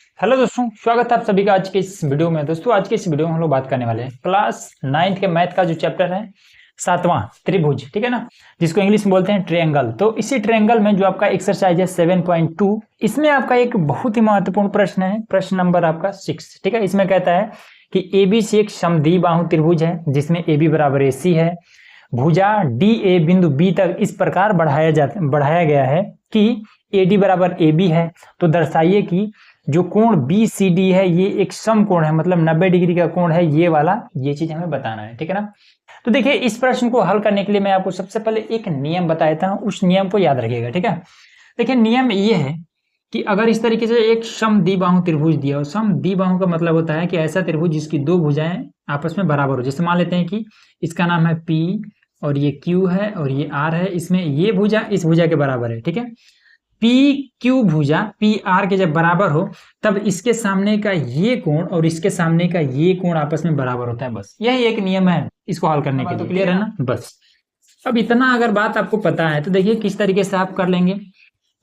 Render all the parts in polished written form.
Hello दोस्तों, स्वागत है आप सभी का आज के इस वीडियो में। दोस्तों आज के इस वीडियो में हम लोग बात करने वाले हैं क्लास 9th के मैथ का जो चैप्टर है 7वां त्रिभुज, ठीक है ना, जिसको इंग्लिश में बोलते हैं ट्रायंगल। तो इसी ट्रायंगल में जो आपका एक्सरसाइज है 7.2, इसमें आपका एक बहुत ही महत्वपूर्ण प्रश्न है, प्रश्न नंबर आपका 6, ठीक है। इसमें कहता है कि ABC एक समद्विबाहु त्रिभुज है जिसमें AB बराबर AC है। भुजा DA बिंदु B तक इस प्रकार बढ़ाया गया है कि AD बराबर AB है। तो दर्शाइए कि जो कोण BCD है ये एक समकोण है, मतलब 90 डिग्री का कोण है ये वाला, ये चीज हमें बताना है, ठीक है ना। तो देखिए इस प्रश्न को हल करने के लिए मैं आपको सबसे पहले एक नियम बता देता हूं, उस नियम को याद रखिएगा, ठीक है। देखिए नियम ये है कि अगर इस तरीके से एक समद्विबाहु त्रिभुज दिया हो, समद्विबाहु का मतलब होता है कि ऐसा त्रिभुज जिसकी दो भुजाएं आपस में बराबर हो। जैसे मान लेते हैं कि इसका नाम है P और ये Q है और ये R है, इसमें ये भुजा इस भुजा के बराबर है, ठीक है। पी क्यू भुजा पी आर के जब बराबर हो तब इसके सामने का ये कोण और इसके सामने का ये कोण आपस में बराबर होता है। बस यही एक नियम है इसको हल करने के लिए। तो क्लियर है ना। बस अब इतना अगर बात आपको पता है तो देखिए किस तरीके से आप कर लेंगे।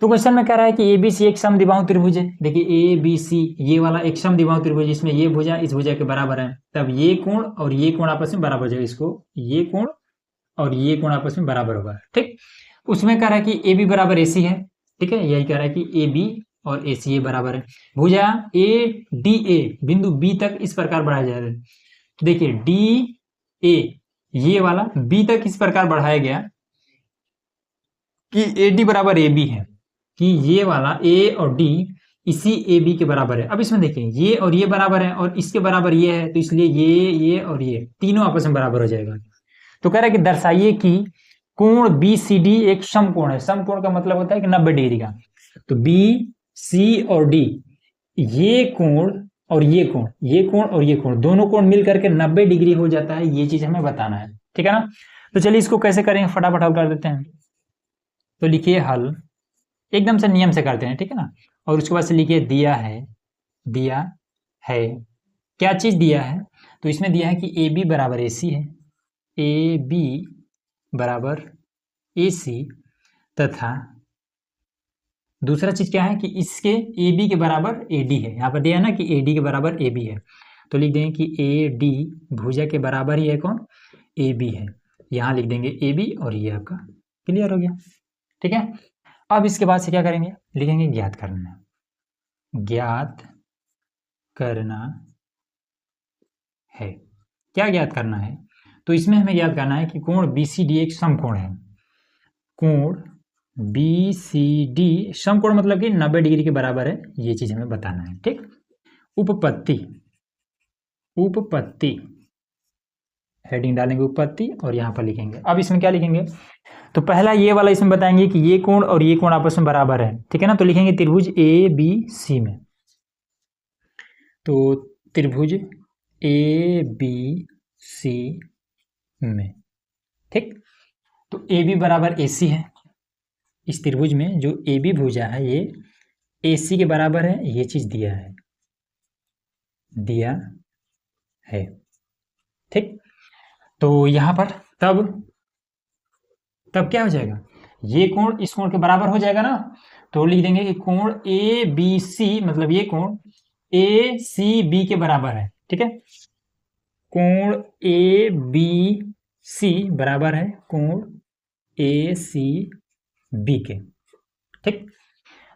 तो क्वेश्चन में कह रहा है कि ABC एक समद्विबाहु त्रिभुज है। देखिए ABC ये वाला एक समद्विबाहु त्रिभुज, इसमें ये भुजा इस भुजा के बराबर है, तब ये कोण और ये कोण आपस में बराबर हो जाएगा। इसको ये कोण और ये कोण आपस में बराबर होगा, ठीक। उसमें कह रहा है कि AB बराबर AC है, ठीक है। यही कह रहा है कि AB और ACA बराबर है। भुजा ADA बिंदु B तक इस प्रकार बढ़ाया जा रहा है। तो देखिए DA ये वाला B तक इस प्रकार बढ़ाया गया कि AD बराबर AB है, कि ये वाला A और D इसी AB के बराबर है। अब इसमें देखिए ये और ये बराबर है और इसके बराबर ये है, तो इसलिए ये और ये तीनों आपस में बराबर हो जाएगा। तो कह रहा है कि दर्शाइए कि कोण BCD एक समकोण है। समकोण का मतलब होता है कि 90 डिग्री का। तो B, C और D ये कोण और ये कोण, ये कोण और ये कोण, दोनों कोण मिल करके 90 डिग्री हो जाता है, ये चीज हमें बताना है, ठीक है ना। तो चलिए इसको कैसे करेंगे, फटाफट हल कर देते हैं। तो लिखिए हल, एकदम से नियम से करते हैं, ठीक है ना। और उसके बाद से लिखिए दिया है, दिया है क्या चीज दिया है। तो इसमें दिया है कि AB बराबर AC है, AB बराबर AC, तथा दूसरा चीज क्या है कि इसके AB के बराबर AD है। यहाँ पर दिया है ना कि AD के बराबर AB है, तो लिख देंगे कि AD भुजा के बराबर ही है कौन, AB है। यहाँ लिख देंगे AB और ये आपका क्लियर हो गया, ठीक है। अब इसके बाद से क्या करेंगे, लिखेंगे ज्ञात करना, ज्ञात करना है। क्या ज्ञात करना है, तो इसमें हमें ज्ञात करना है कि कोण BCD एक समकोण है। कोण BCD समकोण मतलब कि 90 डिग्री के बराबर है, ये चीज हमें बताना है, ठीक। उपपत्ति, उपपत्ति हेडिंग डालेंगे उपपत्ति और यहां पर लिखेंगे। अब इसमें क्या लिखेंगे, तो पहला ये वाला इसमें बताएंगे कि ये कोण और ये कोण आपस में बराबर है, ठीक है ना। तो लिखेंगे त्रिभुज ABC में, तो त्रिभुज ABC में, ठीक। तो AB बराबर AC है। इस त्रिभुज में जो AB भुजा है ये AC के बराबर है, ये चीज दिया है, दिया है, ठीक। तो यहां पर तब क्या हो जाएगा, ये कोण इस कोण के बराबर हो जाएगा ना। तो लिख देंगे कि कोण ABC मतलब ये कोण ACB के बराबर है, ठीक है। कोण ABC बराबर है कोण ACB के, ठीक।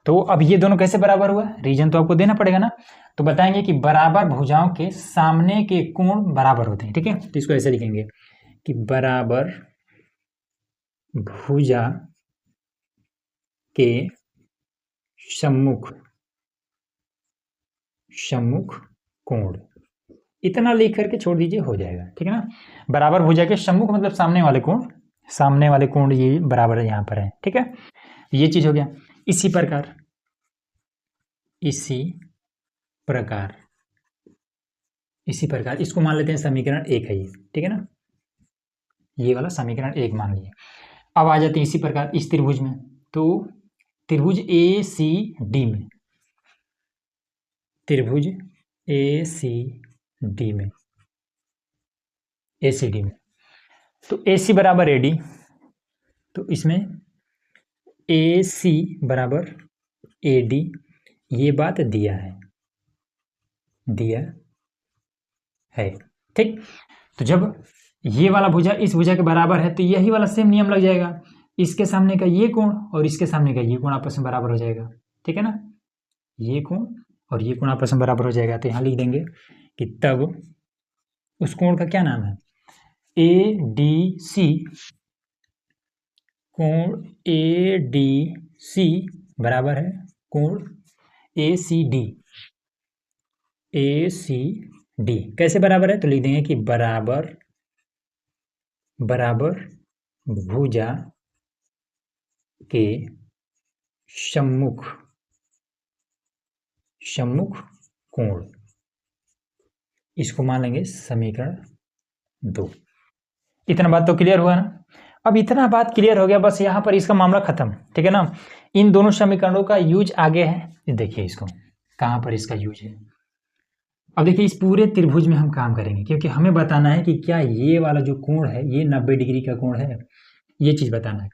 तो अब ये दोनों कैसे बराबर हुआ, रीजन तो आपको देना पड़ेगा ना। तो बताएंगे कि बराबर भुजाओं के सामने के कोण बराबर होते हैं, ठीक है। तो इसको ऐसे लिखेंगे कि बराबर भुजा के सम्मुख कोण, इतना लिख करके छोड़ दीजिए, हो जाएगा, ठीक है ना। बराबर भुजा के सम्मुख मतलब सामने वाले कोण, सामने वाले कोण ये बराबर है, यहां पर है, ठीक है। ये चीज हो गया। इसी प्रकार इसको मान लेते हैं समीकरण 1 है ये, ठीक है ना। ये वाला समीकरण 1 मान लिए। अब आ जाते हैं इसी प्रकार इस त्रिभुज में, तो त्रिभुज ACD में, त्रिभुज ACD में, ACD में, तो AC बराबर AD, तो इसमें AC बराबर AD ये बात दिया है, दिया है। ठीक, तो जब ये वाला भुजा इस भुजा के बराबर है तो यही वाला सेम नियम लग जाएगा, इसके सामने का ये कोण और इसके सामने का ये कोण आपस में बराबर हो जाएगा। ठीक है ना, ये कोण और ये कोण आपस में बराबर हो जाएगा। तो यहाँ लिख देंगे कि तब उस कोण का क्या नाम है, ADC, कोण ADC बराबर है कोण ACD। ACD कैसे बराबर है, तो लिख देंगे कि बराबर भुजा के सम्मुख कोण, इसको मान लेंगे समीकरण 2। इतना बात तो क्लियर हुआ ना। अब इतना बात क्लियर हो गया, बस यहाँ पर इसका मामला खत्म। ठीक है ना, इन दोनों समीकरणों का यूज आगे है, देखिए इसको कहाँ पर इसका यूज है। अब देखिए इस पूरे त्रिभुज में हम काम करेंगे, क्योंकि हमें बताना है कि क्या ये वाला जो कोण है ये 90 डिग्री का कोण है, ये चीज़ बताना है।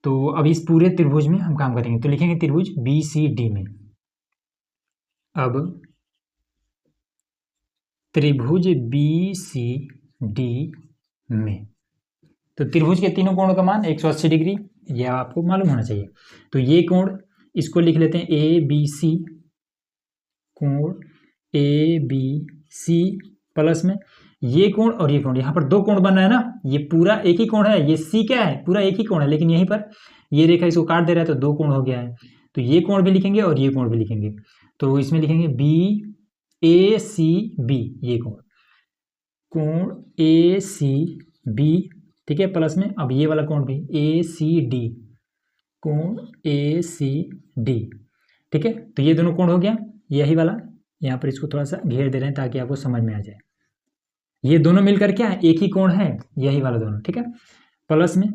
तो अब इस पूरे त्रिभुज में हम काम करेंगे, तो लिखेंगे त्रिभुज BCD में। अब त्रिभुज BCD में तो त्रिभुज के तीनों कोणों का मान 180 डिग्री, यह आपको मालूम होना चाहिए। तो ये कोण इसको लिख लेते हैं ABC, कोण ABC प्लस में ये कोण और ये कोण, यहाँ पर दो कोण बन रहा है ना, ये पूरा एक ही कोण है, ये C क्या है, पूरा एक ही कोण है, लेकिन यहीं पर ये रेखा इसको काट दे रहा है तो दो कोण हो गया है। तो ये कोण भी लिखेंगे और ये कोण भी लिखेंगे, तो इसमें लिखेंगे BACB, ये कोण ACB। ठीक है, प्लस में अब ये वाला कोण भी ACD, कोण ACD। ठीक है, तो ये दोनों कोण हो गया, यही वाला यहाँ पर इसको थोड़ा सा घेर दे रहे हैं ताकि आपको समझ में आ जाए। ये दोनों मिलकर क्या है, एक ही कोण है, यही वाला दोनों। ठीक है, प्लस में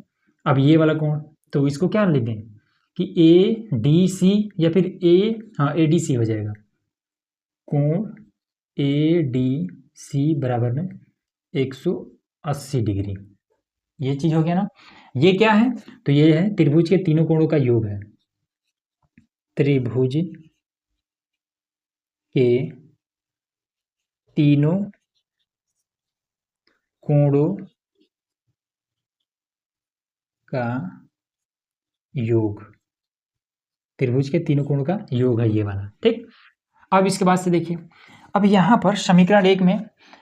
अब ये वाला कोण, तो इसको क्या लिख दें कि ADC या फिर ADC हो जाएगा, कोण ADC बराबर में 180 डिग्री। ये चीज हो गया ना। ये क्या है, तो ये है त्रिभुज के तीनों कोणों का योग है, त्रिभुज के तीनों कोणों का योग, त्रिभुज के तीनों कोणों का योग है ये वाला। ठीक, अब इसके बाद से देखिए, अब यहाँ पर समीकरण 1 में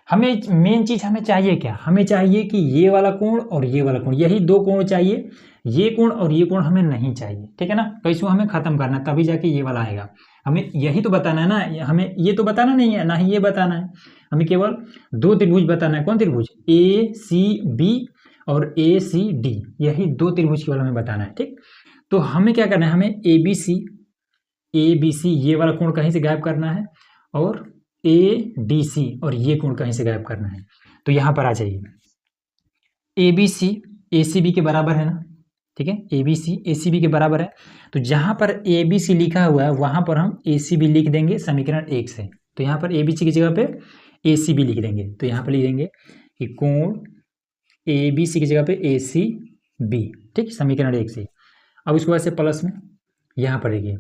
हमें मेन चीज हमें चाहिए क्या, हमें चाहिए कि ये वाला कोण और ये वाला कोण, यही दो कोण चाहिए, ये कोण और ये कोण हमें नहीं चाहिए। ठीक है ना, तो इसको हमें खत्म करना है, तभी जाके ये वाला आएगा। हमें यही तो बताना है ना, हमें ये तो बताना नहीं है, ना ही ये बताना है, हमें केवल दो त्रिभुज बताना है। कौन त्रिभुज, ACB और ACD, यही दो त्रिभुज केवल हमें बताना है। ठीक, तो हमें क्या करना है, हमें ABC ये वाला कोण कहीं से गायब करना है और ADC और ये कोण कहीं से गायब करना है। तो यहाँ पर आ जाइए, ABC ACB के बराबर है ना। ठीक है, ABC ACB के बराबर है, तो जहाँ पर ABC लिखा हुआ है वहाँ पर हम ACB लिख देंगे समीकरण 1 से। तो यहाँ पर ABC की जगह पे ACB लिख देंगे, तो यहाँ पर लिख देंगे कि कोण ABC की जगह पे ACB। ठीक, समीकरण 1 से। अब इसको वैसे प्लस में यहाँ पर देखिए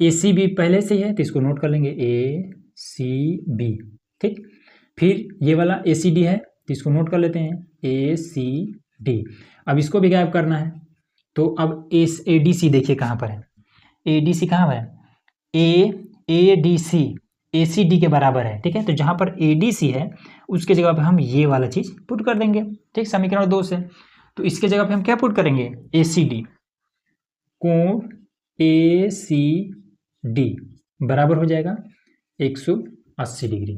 ACB पहले से ही है तो इसको नोट कर लेंगे ACB। ठीक, फिर ये वाला ACD है तो इसको नोट कर लेते हैं ACD। अब इसको भी गायब करना है, तो अब ADC देखिए कहाँ पर है, ADC कहाँ पर है, ADC ACD के बराबर है। ठीक है, तो जहाँ पर ADC है उसके जगह पे हम ये वाला चीज़ पुट कर देंगे। ठीक, समीकरण 2 से, तो इसके जगह पे हम क्या पुट करेंगे, ACD, कोण ACD बराबर हो जाएगा 180 डिग्री।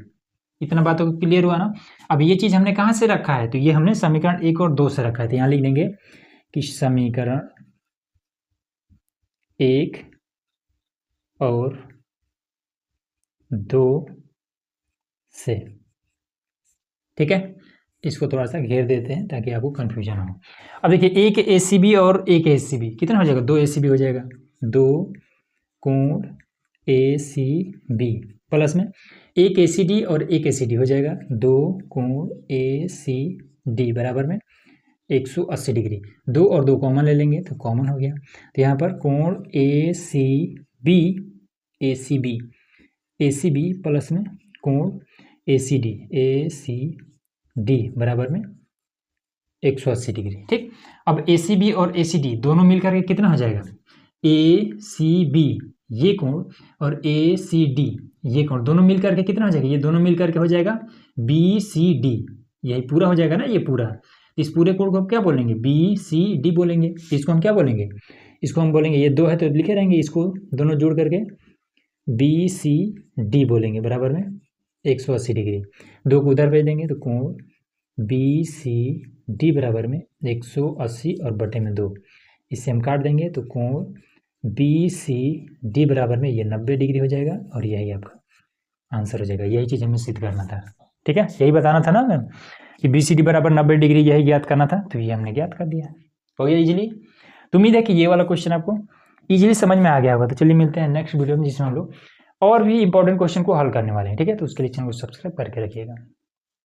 इतना बातों को क्लियर हुआ ना। अब ये चीज़ हमने कहाँ से रखा है, तो ये हमने समीकरण 1 और 2 से रखा है, तो यहाँ लिख देंगे कि समीकरण 1 और 2 से। ठीक है, इसको थोड़ा सा घेर देते हैं ताकि आपको कंफ्यूजन हो। अब देखिए एक ACB और एक ACB कितना हो जाएगा, 2 ACB हो जाएगा, 2 कोण ACB प्लस में एक ACD और एक ACD हो जाएगा, 2 कोण ACD बराबर में 180 डिग्री। 2 और 2 कॉमन ले लेंगे तो कॉमन हो गया, तो यहाँ पर कोण ACB प्लस में कोण ACD बराबर में 180 डिग्री। ठीक, अब ACB और ACD दोनों मिलकर के कितना हो जाएगा, ACB ये कोण और ACD ये कोण दोनों मिलकर के कितना हो जाएगा, ये दोनों मिलकर के हो जाएगा BCD, यही पूरा हो जाएगा ना, ये पूरा। इस पूरे कोण को हम क्या बोलेंगे, BCD बोलेंगे। इसको हम क्या बोलेंगे, इसको हम बोलेंगे, ये दो है तो लिखे रहेंगे, इसको दोनों जोड़ करके BCD बोलेंगे बराबर में 180 डिग्री। दो को उधर भेज देंगे तो कोण BCD बराबर में 180 और बटे में 2, इससे हम काट देंगे तो कोण BCD बराबर में ये 90 डिग्री हो जाएगा और यही आपका आंसर हो जाएगा। यही चीज़ हमें सिद्ध करना था। ठीक है, यही बताना था ना मैम कि BCD बराबर 90 डिग्री, यही ज्ञात करना था, तो ये हमने ज्ञात कर दिया। हो गया इजीली। तो उम्मीद है कि ये वाला क्वेश्चन आपको इजीली समझ में आ गया होगा। तो चलिए मिलते हैं नेक्स्ट वीडियो में, जिसमें हम लोग और भी इंपॉर्टेंट क्वेश्चन को हल करने वाले हैं। ठीक है, तो उसके लिए चैनल को सब्सक्राइब करके रखिएगा।